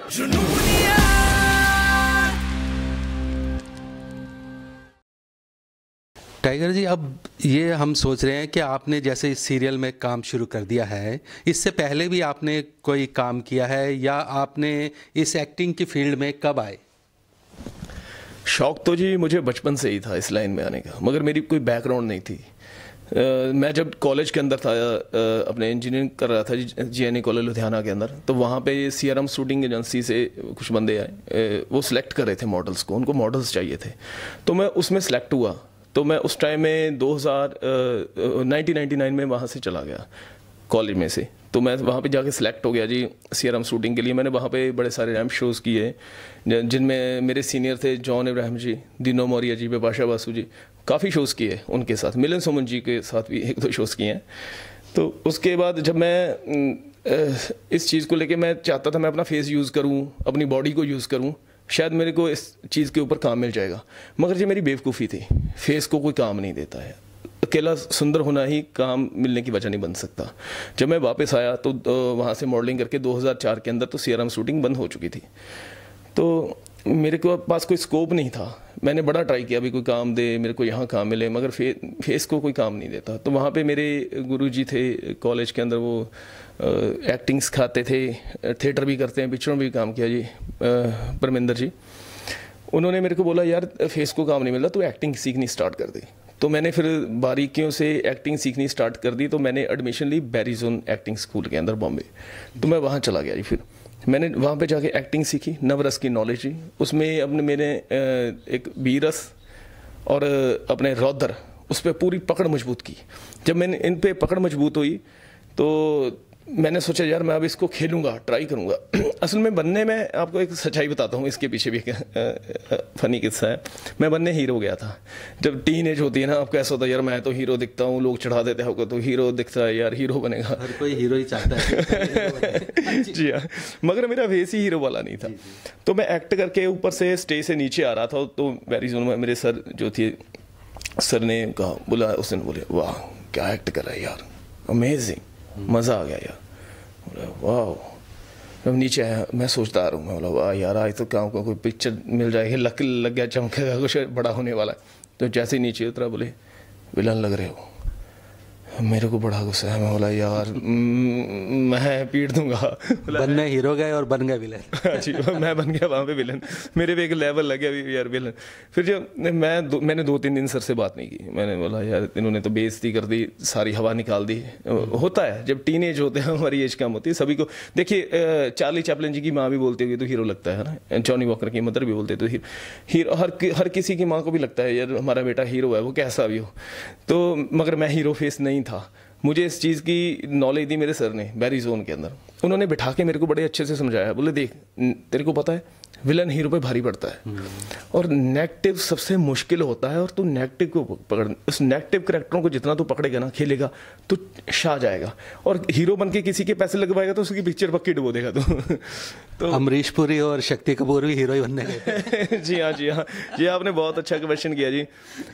Tiger जी, अब ये हम सोच रहे हैं कि आपने जैसे इस सीरियल में काम शुरू कर दिया है, इससे पहले भी आपने कोई काम किया है या आपने इस एक्टिंग की फील्ड में कब आए? शौक तो जी मुझे बचपन से ही था इस लाइन में आने का, मगर मेरी कोई बैकग्राउंड नहीं थी। मैं जब कॉलेज के अंदर था, अपने इंजीनियरिंग कर रहा था GNA कॉलेज लुधियाना के अंदर, तो वहाँ पे CRM शूटिंग एजेंसी से कुछ बंदे आए, वो सिलेक्ट कर रहे थे मॉडल्स को, उनको मॉडल्स चाहिए थे, तो मैं उसमें सेलेक्ट हुआ। तो मैं उस टाइम में 1999 में वहाँ से चला गया कॉलेज में से, तो मैं वहाँ पे जाके सिलेक्ट हो गया जी CRM शूटिंग के लिए। मैंने वहाँ पे बड़े सारे रैम्प शोज़ किए, जिनमें मेरे सीनियर थे जॉन इब्राहिम जी, दीनो मौर्य जी, बिपाशा बासु जी, काफ़ी शोज़ किए उनके साथ। मिलन सुमन जी के साथ भी 1-2 शोज़ किए हैं। तो उसके बाद जब मैं इस चीज़ को लेके मैं चाहता था मैं अपना फेस यूज़ करूँ, अपनी बॉडी को यूज़ करूँ, शायद मेरे को इस चीज़ के ऊपर काम मिल जाएगा। मगर ये मेरी बेवकूफ़ी थी, फेस को कोई काम नहीं देता है, अकेला सुंदर होना ही काम मिलने की वजह नहीं बन सकता। जब मैं वापस आया तो वहाँ से मॉडलिंग करके 2004 के अंदर तो CRM शूटिंग बंद हो चुकी थी, तो मेरे को पास कोई स्कोप नहीं था। मैंने बड़ा ट्राई किया भी कोई काम दे, मेरे को यहाँ काम मिले, मगर फेस को कोई काम नहीं देता। तो वहाँ पे मेरे गुरुजी थे कॉलेज के अंदर, वो एक्टिंग सिखाते थे, थिएटर भी करते हैं, पिक्चरों में भी काम किया जी, परमिंदर जी। उन्होंने मेरे को बोला यार फेस को काम नहीं मिल रहा, तो एक्टिंग सीखनी स्टार्ट कर दी। तो मैंने फिर बारीकियों से एक्टिंग सीखनी स्टार्ट कर दी। तो मैंने एडमिशन ली बैरिजोन एक्टिंग स्कूल के अंदर बॉम्बे, तो मैं वहाँ चला गया जी। फिर मैंने वहाँ पे जाके एक्टिंग सीखी, नवरस की नॉलेज ही उसमें अपने मैंने एक बीरस और अपने रौद्र, उस पर पूरी पकड़ मजबूत की। जब मैंने इन पे पकड़ मजबूत हुई तो मैंने सोचा यार मैं अब इसको खेलूंगा, ट्राई करूंगा। असल में बनने में आपको एक सच्चाई बताता हूँ, इसके पीछे भी एक फनी किस्सा है। मैं बनने हीरो गया था। जब टीन एज होती है ना, आपको ऐसा होता है यार मैं तो हीरो दिखता हूँ, लोग चढ़ा देते हैं आपको, तो हीरो दिखता है यार, हीरो बनेगा, हर कोई हीरो ही चाहता है। जी हाँ, मगर मेरा फेस ही हीरो वाला नहीं था। तो मैं एक्ट करके ऊपर से स्टेज से नीचे आ रहा था, तो बैरिजोन में मेरे सर जो थे, सर ने कहा, बोला, उसने बोले वाह क्या एक्ट कर रहा है यार, अमेजिंग, मज़ा आ गया यार। वाह, जब नीचे आया मैं सोचता आ रहा हूँ, मैं बोला वाह यार आज तो काम को कोई पिक्चर मिल जाएगी, लग गया, चमकेगा, कुछ बड़ा होने वाला है। तो जैसे ही नीचे उतरा बोले विलन लग रहे हो। मेरे को बड़ा गुस्सा है, मैं बोला यार मैं पीट दूंगा। बनने हीरो गए और बन गए विलन। जी, मैं बन गया वहाँ पे विलन, मेरे पे एक लेवल लग गया यार विलन। फिर जब मैंने 2-3 दिन सर से बात नहीं की। मैंने बोला यार इन्होंने तो बेइज्जती कर दी, सारी हवा निकाल दी। होता है जब टीनेज होते हैं, हमारी एज कम होती है, सभी को। देखिए चार्ली चैपलिन जी की माँ भी बोलती होगी तो हीरो लगता है ना, जॉनी वॉकर की मदर भी बोलते तो हीरो, हर किसी की माँ को भी लगता है यार हमारा बेटा हीरो है, वो कैसा भी हो। तो मगर मैं हीरो फेस नहीं था। मुझे इस चीज़ की नॉलेज दी मेरे सर ने बैरिजोन के अंदर। उन्होंने बिठा के मेरे को बड़े अच्छे से समझाया, बोले देख तेरे को पता है विलन हीरो पे भारी पड़ता है, और नेगेटिव सबसे मुश्किल होता है, और तू नेगेटिव को पकड़, उस नेगेटिव करेक्टरों को जितना तू पकड़ेगा ना, खेलेगा तो छा जाएगा, और हीरो बन के किसी के पैसे लगवाएगा तो उसकी पिक्चर पक्की डुबो देगा तू। तो अमरीश पुरी और शक्ति कपूर भी हीरो ही बनने गए। जी हाँ, जी हाँ, ये आपने बहुत अच्छा क्वेश्चन किया जी।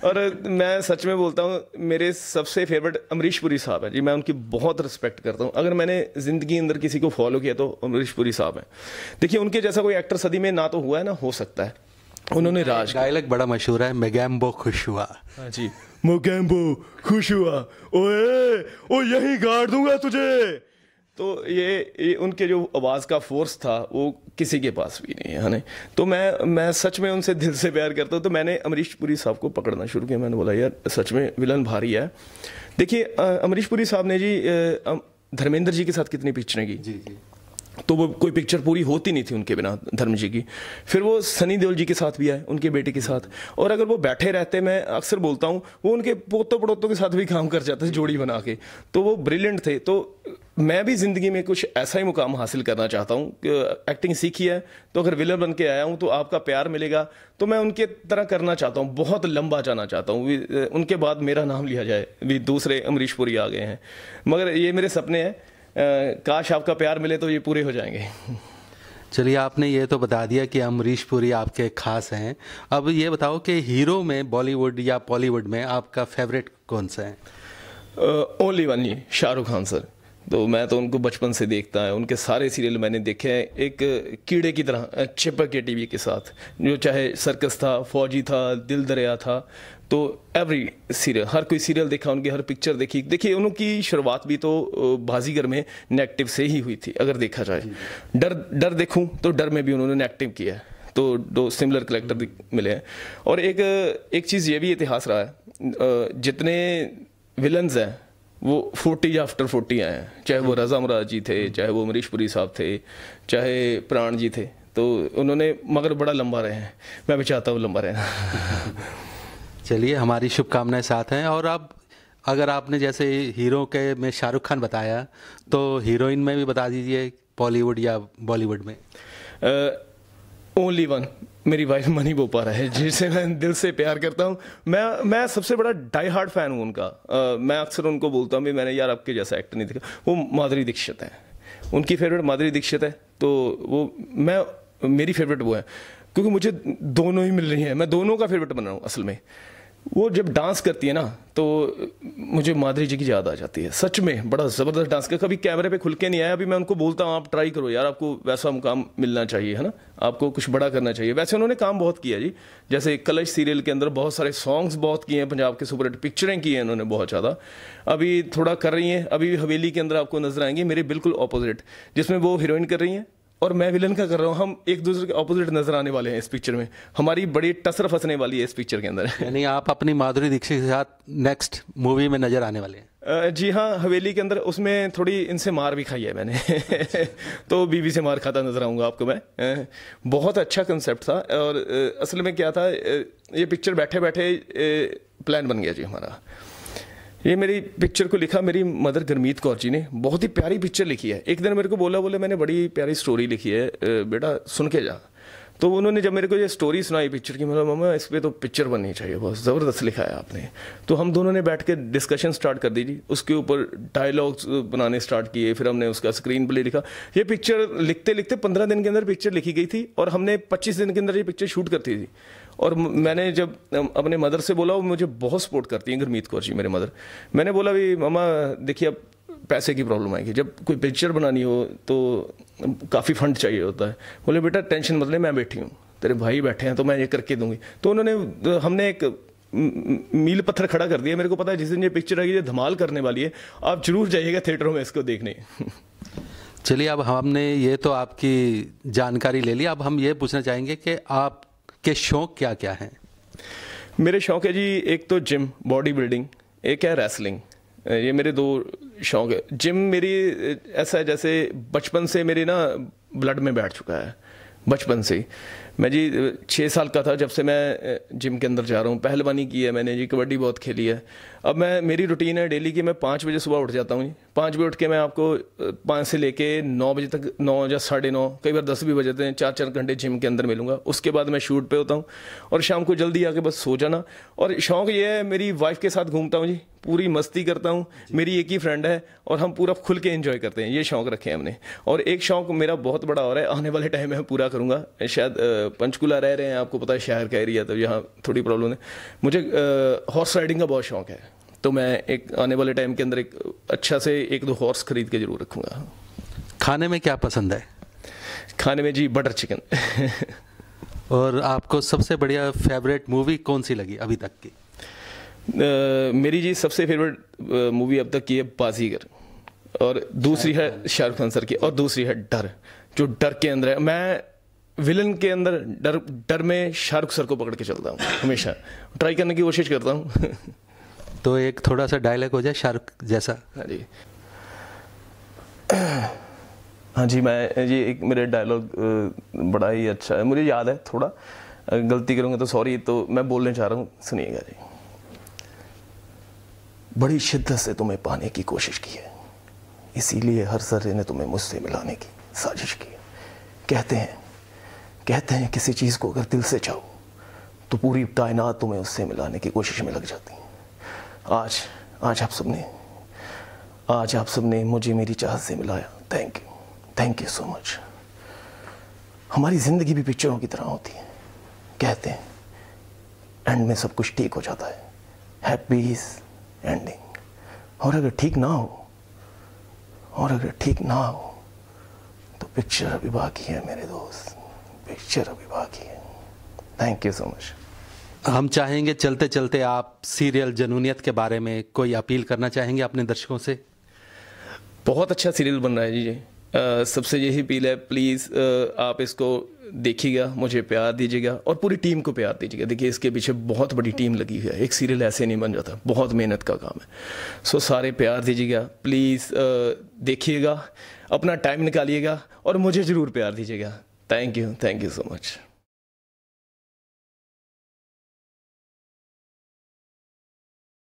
और मैं सच में बोलता हूँ मेरे सबसे फेवरेट अमरीश पुरी साहब है जी, मैं उनकी बहुत रिस्पेक्ट करता हूँ। अगर मैंने ज़िंदगी अंदर किसी को फॉलो किया तो अमरीश पुरी साहब हैं। देखिए उनके जैसा कोई एक्टर सदी में ना तो हुआ है ना हो सकता है। उन्होंने राज डायलॉग बड़ा मशहूर है, मैगैम्बो खुश हुआ। हाँ जी, मैगैम्बो खुश हुआ, ओए ओ यही गाड़ दूंगा तुझे। तो ये उनके जो आवाज़ का फोर्स था वो किसी के पास भी नहीं है ना। तो मैं सच में उनसे दिल से प्यार करता हूँ। तो मैंने अमरीश पुरी साहब को पकड़ना शुरू किया। मैंने बोला यार सच में विलन भारी है। देखिए अमरीश पुरी साहब ने जी धर्मेंद्र जी के साथ कितनी पिक्चरें की जी, तो वो कोई पिक्चर पूरी होती नहीं थी उनके बिना, धर्म जी की। फिर वो सनी देओल जी के साथ भी आए, उनके बेटे के साथ। और अगर वो बैठे रहते, मैं अक्सर बोलता हूँ वो उनके पोतों पड़ोतों के साथ भी काम कर जाते थे जोड़ी बना के। तो वो ब्रिलियंट थे। तो मैं भी ज़िंदगी में कुछ ऐसा ही मुकाम हासिल करना चाहता हूँ। एक्टिंग सीखी है तो अगर विलन बन के आया हूँ तो आपका प्यार मिलेगा, तो मैं उनके तरह करना चाहता हूँ, बहुत लंबा जाना चाहता हूँ। उनके बाद मेरा नाम लिया जाए, भी दूसरे अमरीश पुरी आ गए हैं। मगर ये मेरे सपने हैं, काश आपका प्यार मिले तो ये पूरे हो जाएंगे। चलिए, आपने ये तो बता दिया कि अमरीश पुरी आपके खास हैं। अब ये बताओ कि हीरो में बॉलीवुड या बॉलीवुड में आपका फेवरेट कौन सा है? ओनली वन, ये शाहरुख खान सर। तो मैं तो उनको बचपन से देखता है, उनके सारे सीरियल मैंने देखे हैं एक कीड़े की तरह चिपक के टीवी के साथ, जो चाहे सर्कस था, फौजी था, दिल दरिया था, तो एवरी सीरियल, हर कोई सीरियल देखा, उनकी हर पिक्चर देखी। देखिए उनकी शुरुआत भी तो बाजीगर में नेगेटिव से ही हुई थी अगर देखा जाए। डर देखूं तो डर में भी उन्होंने नेगेटिव किया है, तो दो सिमिलर करेक्टर मिले हैं। और एक चीज़ ये भी इतिहास रहा है, जितने विलन्स हैं वो 40 आफ्टर 40 आए हैं, चाहे वो रज़ा मुराद जी थे, चाहे वो अमरीश पुरी साहब थे, चाहे प्राण जी थे, तो उन्होंने मगर बड़ा लंबा रहे हैं। मैं भी चाहता हूँ लंबा रहना। चलिए, हमारी शुभकामनाएं साथ हैं। और अब अगर आपने जैसे हीरो के में शाहरुख खान बताया, तो हीरोइन में भी बता दीजिए, बॉलीवुड या बॉलीवुड में। ओनली वन, मेरी वाइफ मनी बोपारा है, जिसे मैं दिल से प्यार करता हूँ। मैं सबसे बड़ा डाई हार्ड फैन हूँ उनका। मैं अक्सर उनको बोलता हूँ भी मैंने यार आपके जैसा एक्टर नहीं देखा। वो माधुरी दीक्षित है, उनकी फेवरेट माधुरी दीक्षित है, तो वो मेरी फेवरेट वो है, क्योंकि मुझे दोनों ही मिल रही हैं। मैं दोनों का फेवरेट बन रहा हूँ असल में। वो जब डांस करती है ना, तो मुझे माधुरी जी की याद आ जाती है। सच में बड़ा ज़बरदस्त डांस कर, कभी कैमरे पे खुल के नहीं आया। अभी मैं उनको बोलता हूँ आप ट्राई करो यार, आपको वैसा मुकाम मिलना चाहिए, है ना, आपको कुछ बड़ा करना चाहिए। वैसे उन्होंने काम बहुत किया जी, जैसे कलश सीरियल के अंदर बहुत सारे सॉन्ग्स बहुत किए हैं, पंजाब के सुपरहिट पिक्चरें की हैं उन्होंने बहुत ज़्यादा। अभी थोड़ा कर रही हैं, अभी हवेली के अंदर आपको नजर आएंगे मेरे बिल्कुल ऑपोजिट, जिसमें वो हीरोइन कर रही हैं और मैं विलन का कर रहा हूँ। हम एक दूसरे के ऑपोजिट नजर आने वाले हैं इस पिक्चर में। हमारी बड़ी टसर फंसने वाली है इस पिक्चर के अंदर। यानी आप अपनी माधुरी दीक्षित के साथ नेक्स्ट मूवी में नजर आने वाले हैं? जी हाँ, हवेली के अंदर उसमें थोड़ी इनसे मार भी खाई है मैंने। तो बीवी से मार खाता नजर आऊँगा आपको मैं। बहुत अच्छा कंसेप्ट था। और असल में क्या था, ये पिक्चर बैठे बैठे प्लान बन गया जी हमारा। ये मेरी पिक्चर को लिखा मेरी मदर गुरमीत कौर जी ने, बहुत ही प्यारी पिक्चर लिखी है। एक दिन मेरे को बोले मैंने बड़ी प्यारी स्टोरी लिखी है, बेटा सुन के जा। तो उन्होंने जब मेरे को ये स्टोरी सुनाई पिक्चर की, मतलब मम्मा इस पर तो पिक्चर बननी चाहिए, बहुत ज़बरदस्त लिखा है आपने। तो हम दोनों ने बैठ के डिस्कशन स्टार्ट कर दी जी, उसके ऊपर डायलॉग्स बनाने स्टार्ट किए, फिर हमने उसका स्क्रीन प्ले लिखा। ये पिक्चर लिखते लिखते 15 दिन के अंदर पिक्चर लिखी गई थी, और हमने 25 दिन के अंदर ये पिक्चर शूट करती थी। और मैंने जब अपने मदर से बोला, वो मुझे बहुत सपोर्ट करती हैं गुरमीत कौर जी मेरे मदर। मैंने बोला भी मम्मा देखिए अब पैसे की प्रॉब्लम आएगी, जब कोई पिक्चर बनानी हो तो काफ़ी फंड चाहिए होता है। बोले बेटा टेंशन मत ले, मैं बैठी हूँ, तेरे भाई बैठे हैं, तो मैं ये करके दूंगी। तो हमने एक मील पत्थर खड़ा कर दिया। मेरे को पता है जिस दिन ये पिक्चर आएगी ये धमाल करने वाली है, आप जरूर जाइएगा थिएटरों में इसको देखने। चलिए, अब हमने ये तो आपकी जानकारी ले ली, अब हम ये पूछना चाहेंगे कि आपके शौक क्या क्या हैं? मेरे शौक है जी, एक तो जिम, बॉडी बिल्डिंग, एक है रेसलिंग। ये मेरे दो शौक है। जिम मेरी ऐसा है जैसे बचपन से मेरे ना ब्लड में बैठ चुका है, बचपन से ही। मैं जी 6 साल का था जब से मैं जिम के अंदर जा रहा हूँ। पहलवानी की है मैंने जी, कबड्डी बहुत खेली है। अब मेरी रूटीन है डेली की, मैं 5 बजे सुबह उठ जाता हूँ जी। 5 बजे उठ के मैं आपको 5 से लेके 9 बजे तक, 9 या 9:30, कई बार 10 भी बजे थे, 4-4 घंटे जिम के अंदर मिलूंगा। उसके बाद मैं शूट पे होता हूँ और शाम को जल्दी आके बस सो जाना। और शौक ये है, मेरी वाइफ के साथ घूमता हूँ जी, पूरी मस्ती करता हूँ। मेरी एक ही फ्रेंड है और हम पूरा खुल के एंजॉय करते हैं। ये शौक रखे हैं हमने। और एक शौक मेरा बहुत बड़ा और है, आने वाले टाइम में मैं पूरा करूँगा। शायद पंचकुला रह रहे हैं, आपको पता है शहर का एरिया, तो यहाँ थोड़ी प्रॉब्लम है। मुझे हॉर्स राइडिंग का बहुत शौक है, तो मैं एक आने वाले टाइम के अंदर एक अच्छा से 1-2 हॉर्स खरीद के जरूर रखूँगा। खाने में क्या पसंद है? खाने में जी बटर चिकन। और आपको सबसे बढ़िया फेवरेट मूवी कौन सी लगी अभी तक की? मेरी जी सबसे फेवरेट मूवी अब तक की है बाजीगर, और दूसरी है शाहरुख खान सर की, और दूसरी है डर। जो डर के अंदर है, मैं विलन के अंदर डर में शाहरुख सर को पकड़ के चलता हूँ, हमेशा ट्राई करने की कोशिश करता हूँ। तो एक थोड़ा सा डायलॉग हो जाए शाहरुख जैसा। हाँ जी, हाँ जी, मैं ये एक मेरे डायलॉग बड़ा ही अच्छा है, मुझे याद है। थोड़ा गलती करूँगा तो सॉरी, तो मैं बोलने चाह रहा हूँ, सुनिएगा जी। बड़ी शिद्दत से तुम्हें पाने की कोशिश की है, इसीलिए हर जर्रे ने तुम्हें मुझसे मिलाने की साजिश की है। कहते हैं किसी चीज़ को अगर दिल से चाहो तो पूरी कायनात तुम्हें उससे मिलाने की कोशिश में लग जाती है। आज आप सबने मुझे मेरी चाहत से मिलाया। Thank you so much. हमारी ज़िंदगी भी पिक्चरों की तरह होती है। कहते हैं एंड में सब कुछ ठीक हो जाता है, हैप्पी इज एंडिंग। और अगर ठीक ना हो और अगर ठीक ना हो तो पिक्चर अभी बाकी है मेरे दोस्त, पिक्चर अभी बाकी है। Thank you so much. हम चाहेंगे चलते चलते आप सीरियल जनूनियत के बारे में कोई अपील करना चाहेंगे अपने दर्शकों से? बहुत अच्छा सीरियल बन रहा है जी। सबसे यही अपील है, प्लीज़ आप इसको देखिएगा, मुझे प्यार दीजिएगा और पूरी टीम को प्यार दीजिएगा। देखिए इसके पीछे बहुत बड़ी टीम लगी हुई है, एक सीरियल ऐसे नहीं बन जाता, बहुत मेहनत का काम है। सो सारे प्यार दीजिएगा, प्लीज़ देखिएगा, अपना टाइम निकालिएगा और मुझे ज़रूर प्यार दीजिएगा। Thank you so much.